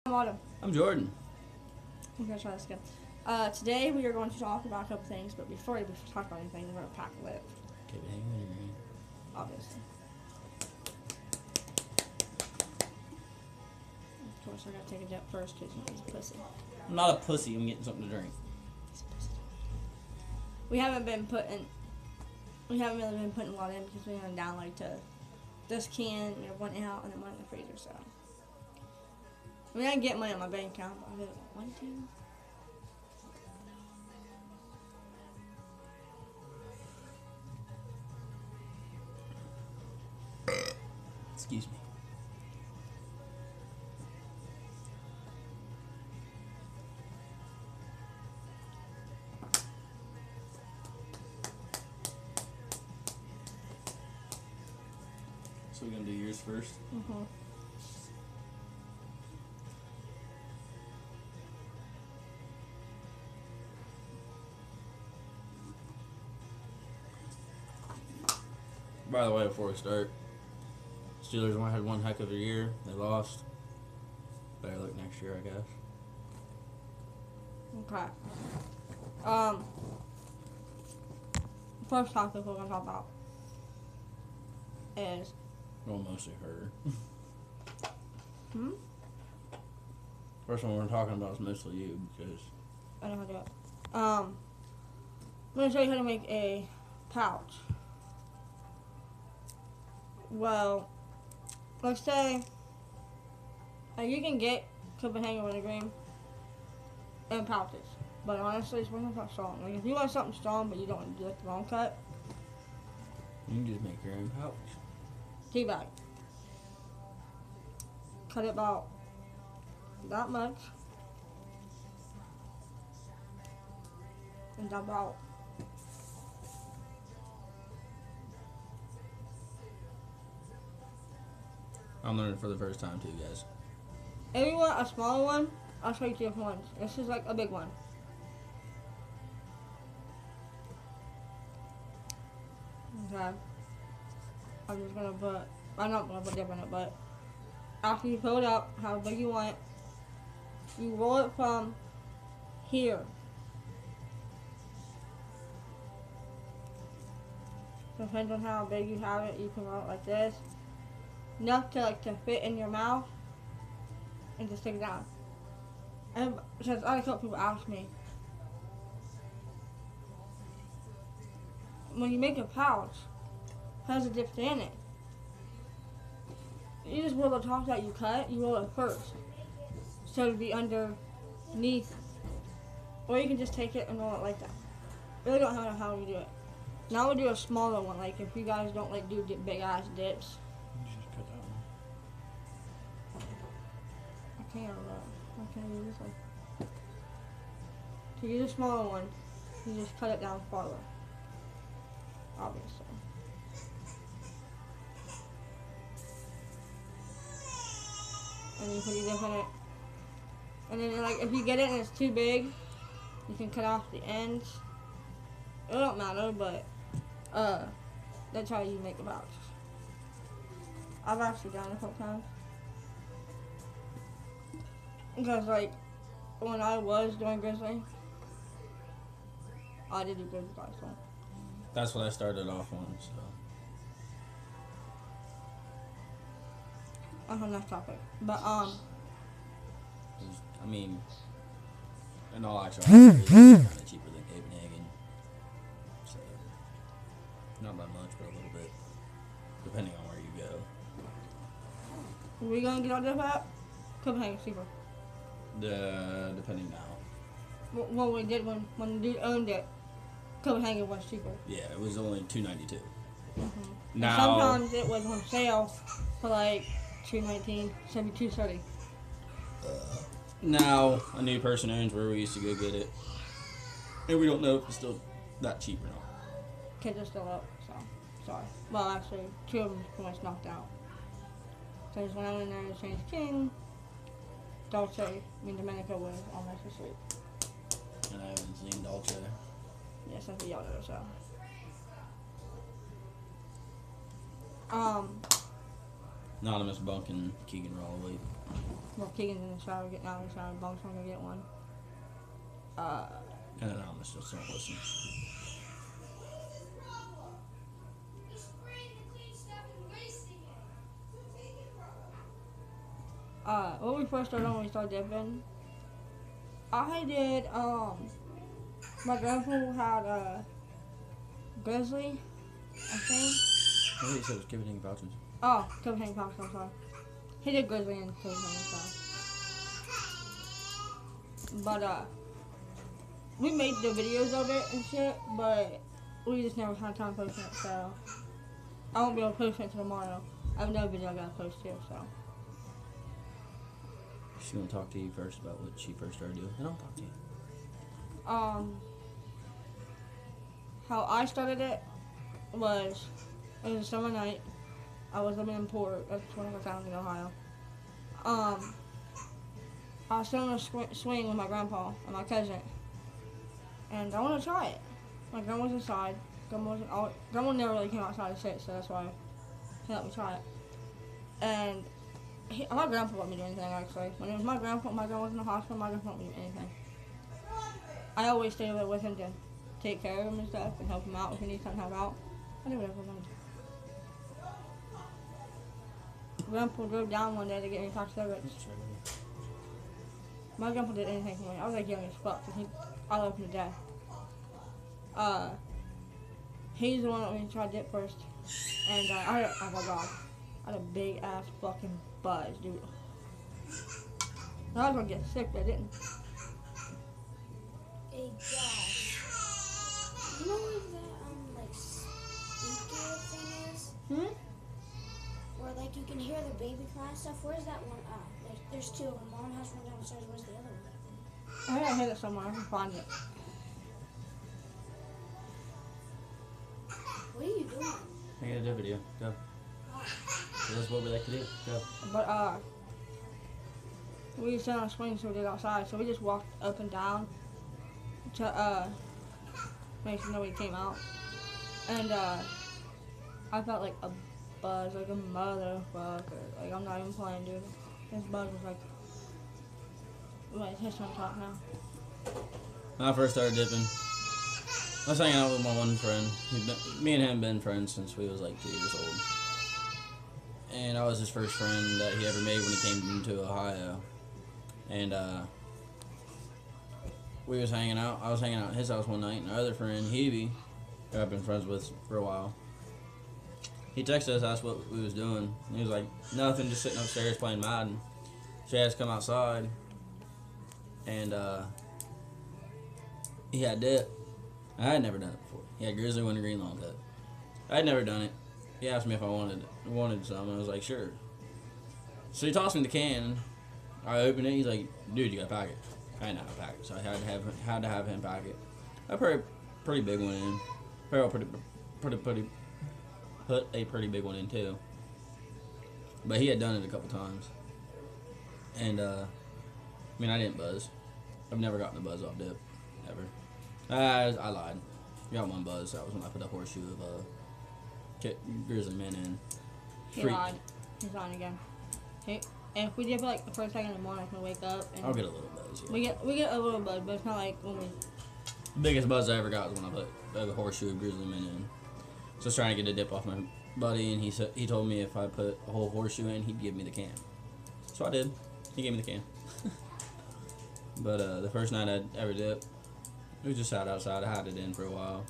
I'm Autumn. I'm Jordan. I'm going to try this again. Today we are going to talk about a couple things, but before we talk about anything, we're going to pack a lip, Keep it hanging in your obviously. Of course, I got to take a dip first because he's a pussy. I'm not a pussy. I'm getting something to drink. He's a pussy. We haven't really been putting a lot in because we went down like to this can, one out, and then one in the freezer, so. I mean, I can get money on my bank account, but I did one, two. Excuse me. So we're gonna do yours first. Mm-hmm. By the way, before we start, Steelers only had one heck of a year. They lost. Better luck next year, I guess. Okay. First topic we're gonna talk about is Well, mostly her. hmm. First one we're talking about is mostly you because I know how to do it. I'm gonna show you how to make a pouch. Well, let's say you can get Copenhagen wintergreen in pouches, but honestly, it's not that strong. Like if you want something strong, but you don't want to do like the long cut, you can just make your own pouch. tea bag. Cut it about that much, and dump out. I'm learning for the first time too, guys. If you want a smaller one, I'll show you two different ones. This is like a big one. Okay. I'm just gonna put, I'm not gonna put dip in it, but after you fill it up, how big you want it, you roll it from here. Depends on how big you have it, you can roll it like this. Enough to fit in your mouth and just stick it down. And since I couple people ask me, when you make a pouch, how's it dip in it? You just roll the top that you cut, you roll it first. So it'll be underneath. Or you can just take it and roll it like that. Really don't know how we do it. Now we'll do a smaller one, like if you guys don't like do big ass dips. I can't use this one. To use a smaller one, you just cut it down farther. Obviously. And you put your dip in it. And then like if you get it and it's too big, you can cut off the ends. It don't matter, but that's how you make a pouch. I've actually done it a couple times. Because, like, when I was doing Grizzly, I did do Grizzly last one. That's what I started off on, so. That's a next topic. But, I mean, in all actuality, it's kind of cheaper than Copenhagen. So, not by much, but a little bit. Depending on where you go. we gonna get our dip at? Copenhagen's cheaper. Depending now. What we did when the dude owned it, Copenhagen was cheaper. Yeah, it was only $2.92. Mm-hmm. Now, sometimes it was on sale for like $2.19, $2.30. Now a new person owns where we used to go get it, and we don't know if it's still that cheap or not. Kids are still up, so sorry. Well, actually, two of them pretty much knocked out. So I just went out in there and changed King. Dolce, Domenica was almost asleep. And I haven't seen Dolce. Yeah, since we yelled at her, so. Anonymous Bunk and Keegan Rawley. Well, Keegan's in the shower, getting out of the shower. Bunk's not gonna get one. And Anonymous just don't listen. When we first started, when we started dipping, I did, my grandpa had a grizzly, I think. I think it said it was Kevin Vouchers. Oh, Copenhagen Fox, I'm sorry. He did grizzly and Copenhagen Fox. But, we made the videos of it and shit, but we just never had time to post it, so I won't be able to post it until tomorrow. I have another video I gotta post too, so. She's gonna talk to you first about what she first started doing. Then I'll talk to you. How I started it was a summer night. I was living in Port, that's 24 towns in Ohio. I was sitting on a swing with my grandpa and my cousin, and I wanted to try it. My grandma was inside. Grandma never really came outside to sit, so that's why she let me try it. And my grandpa let me do anything, actually. When it was my grandpa was in the hospital, my grandpa let me do anything. I always stayed there with him to take care of him and stuff and help him out if he needs something to help out. I do whatever I wanted. Grandpa drove down one day to get me Fox cigarettes. My grandpa did anything for me. I was like young as fuck, and I loved him to death. He's the one that let me try dip first. And oh my god. I had a big ass fucking buzz, dude. I was gonna get sick, but I didn't. Hey Josh, you know where that like speaker thing is? Where like you can hear the baby cry and stuff. Where's that one? There's two of them. One has one downstairs. Where's the other one? I think I hid it somewhere. I can find it. What are you doing? I gotta do a video. Go. That's what we like to do. Go. But we used to sit on a swing, so we did outside. So we just walked up and down to make sure nobody came out. And I felt like a buzz, like a motherfucker. Like I'm not even playing, dude. This buzz was like, wait, his turn to talk now. When I first started dipping, I was hanging out with my one friend. Me and him been friends since we was like 2 years old. And I was his first friend that he ever made when he came into Ohio. And we was hanging out. I was hanging out at his house one night, and our other friend, Hebe, who I've been friends with for a while, he texted us, asked what we was doing. And he was like, nothing, just sitting upstairs playing Madden. She had us come outside, and he had dip. I had never done it before. He had grizzly wintergreen long dip. I had never done it. He asked me if I wanted some, and I was like, sure. So he tossed me the can. I opened it. He's like, dude, you got to pack it. I didn't know how to pack it, so I had to have him pack it. I put a pretty big one in. Put a pretty big one in too. But he had done it a couple times, and I didn't buzz. I've never gotten a buzz off dip, ever. I lied. I got one buzz. That was when I put a horseshoe of grizzly men in. He lied. He's lying again. And if we dip like the first second in the morning, I can wake up and I'll get a little buzz. Yeah. we get a little buzz, but it's not like when we. The biggest buzz I ever got was when I put a horseshoe of grizzly men in. So I was trying to get a dip off my buddy, and he told me if I put a whole horseshoe in, he'd give me the can. So I did. He gave me the can. But the first night I'd ever dip, we just sat outside. I had it in for a while,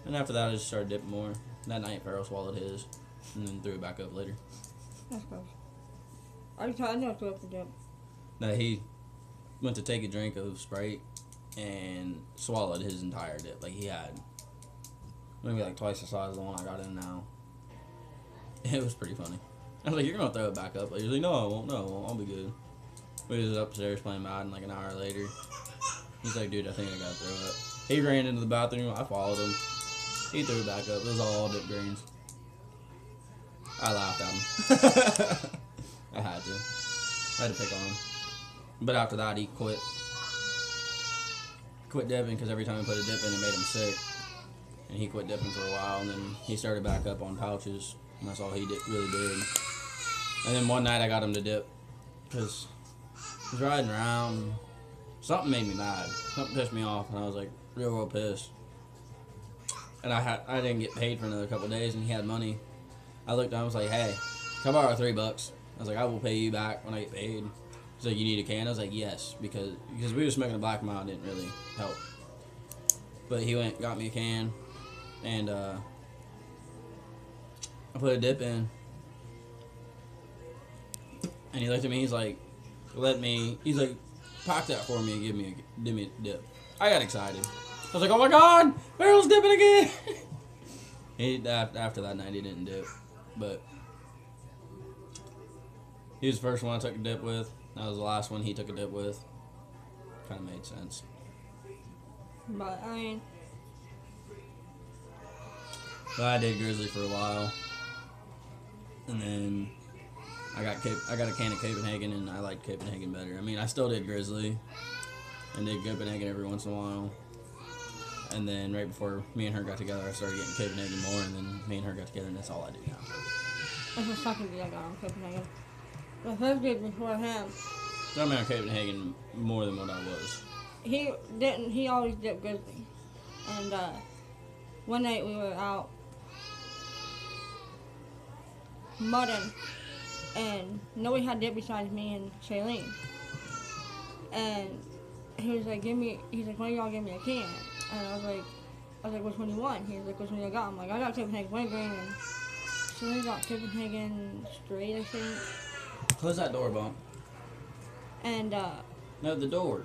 and after that I just started dipping more. That night Farrell swallowed his, and then threw it back up later. That's gross. I know it's good for dip. No, he went to take a drink of Sprite and swallowed his entire dip. Like he had maybe like twice the size of the one I got in now. It was pretty funny. I was like, you're gonna throw it back up. Like, he's like, no, I won't. I'll be good. We was upstairs playing Madden like an hour later. He's like, dude, I think I gotta throw it. He ran into the bathroom. I followed him. He threw it back up. It was all dip greens. I laughed at him. I had to pick on him. But after that, he quit dipping because every time he put a dip in, it made him sick. And he quit dipping for a while, and then he started back up on pouches, and that's all he really did. And then one night I got him to dip because I was riding around. Something made me mad. Something pissed me off, and I was like real pissed. And I didn't get paid for another couple of days, and he had money. I looked at him, I was like, hey, can I borrow $3? I was like, I will pay you back when I get paid. He's like, you need a can? I was like, yes, because we were smoking a Black and Mild, didn't really help. But he went, got me a can, and I put a dip in. And he looked at me, he's like, pack that for me and give me a dip. I got excited. I was like, oh my God, Barrel's dipping again. After that night, he didn't dip. But he was the first one I took a dip with. That was the last one he took a dip with. Kind of made sense. But, I mean... But I did Grizzly for a while. And then I got a can of Copenhagen, and I liked Copenhagen better. I mean, I still did Grizzly and did Copenhagen every once in a while. And then right before me and her got together, I started getting Copenhagen more, and then me and her got together, and that's all I do now. That's the second day I got on Copenhagen. The first day before him, I'm on Copenhagen more than what I was. he always dipped Grizzly. And one night we were out mudding, and nobody had dip besides me and Shailene. And he was like, he's like, why don't y'all give me a can? And I was like, which one you want? He was like, which one you got? I'm like, I got Copenhagen Wintergreen, and Shailene got Copenhagen Straight, I think. Close that door, Bump. And No, the door.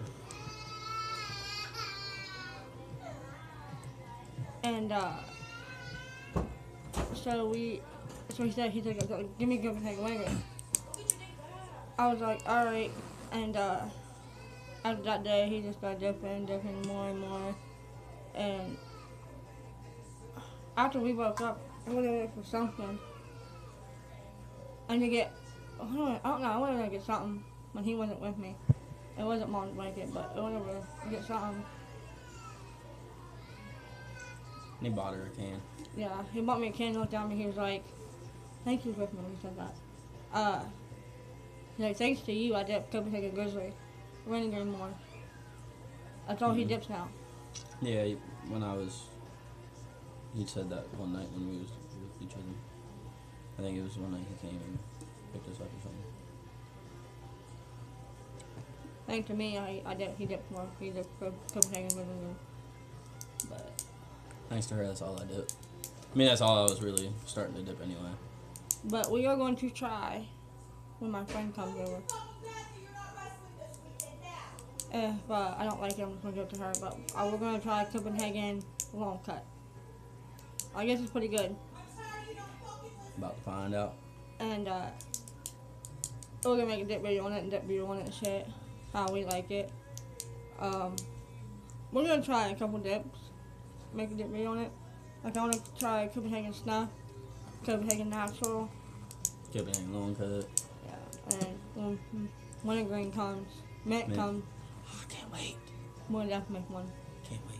And so he said, he's like, give me Copenhagen Wintergreen. I was like, alright. And after that day, he just started dipping more and more. And after we broke up, I went there for something. And to get, I don't know, I wanted to get something when he wasn't with me. It wasn't Mom's blanket, but I wanted to get something. And he bought her a can. Yeah, he bought me a can, looked at me, he was like, thank you, Griffin, when he said that. He's like, thanks to you, I dipped Copenhagen Grizzly. Wintergreen more. That's all he dips now. Yeah, he said that one night when we was with each other. I think it was one night he came and picked us up or something. Thanks to me, he dipped more. He dipped Copenhagen Wintergreen. But Thanks to her, that's all I did. I mean, that's all I was really starting to dip anyway. But we are going to try when my friend comes over. If I don't like it, I'm just going to give it to her. But we're going to try Copenhagen long cut. I guess it's pretty good. About to find out. And we're going to make a dip video on it and dip video on it and shit. How we like it. We're going to try a couple dips. Make a dip video on it. Like, I want to try Copenhagen Snuff, Copenhagen Natural. Copenhagen long cut. Yeah, and Wintergreen comes, mint comes. Oh, I can't wait. We'll definitely make one. Can't wait.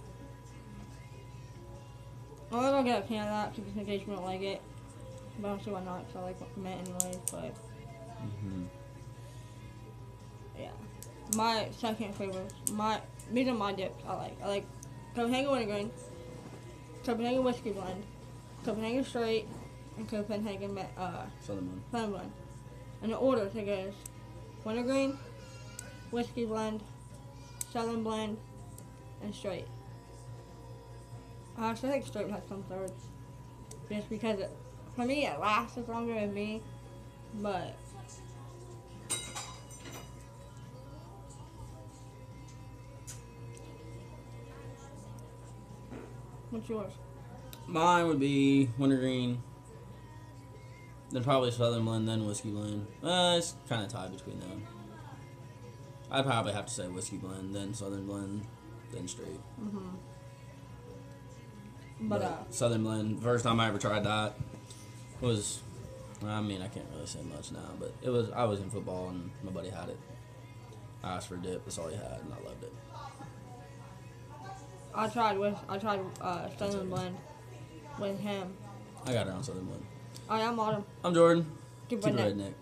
Well, we're gonna get a can of that just in case we don't like it. But I don't see why not, because I like mint anyways. But yeah, my second favorite, these are my dips. I like Copenhagen Wintergreen, Copenhagen Whiskey Blend, Copenhagen Straight, and Copenhagen Southern Blend. And the order it goes Wintergreen, Whiskey Blend, Southern Blend, and Straight. I think Straight has some thirds. Just because for me it lasts longer than me. But what's yours? Mine would be Wintergreen, then probably Southern Blend, then Whiskey Blend. It's kind of tied between them. I'd probably have to say Whiskey Blend, then Southern Blend, then Straight. But Southern Blend, first time I ever tried that was, I mean, I can't really say much now, but I was in football and my buddy had it. I asked for a dip, that's all he had, and I loved it. I tried Southern Blend with him. I got it on Southern Blend. I'm Autumn. I'm Jordan. Keep Keep redneck. redneck.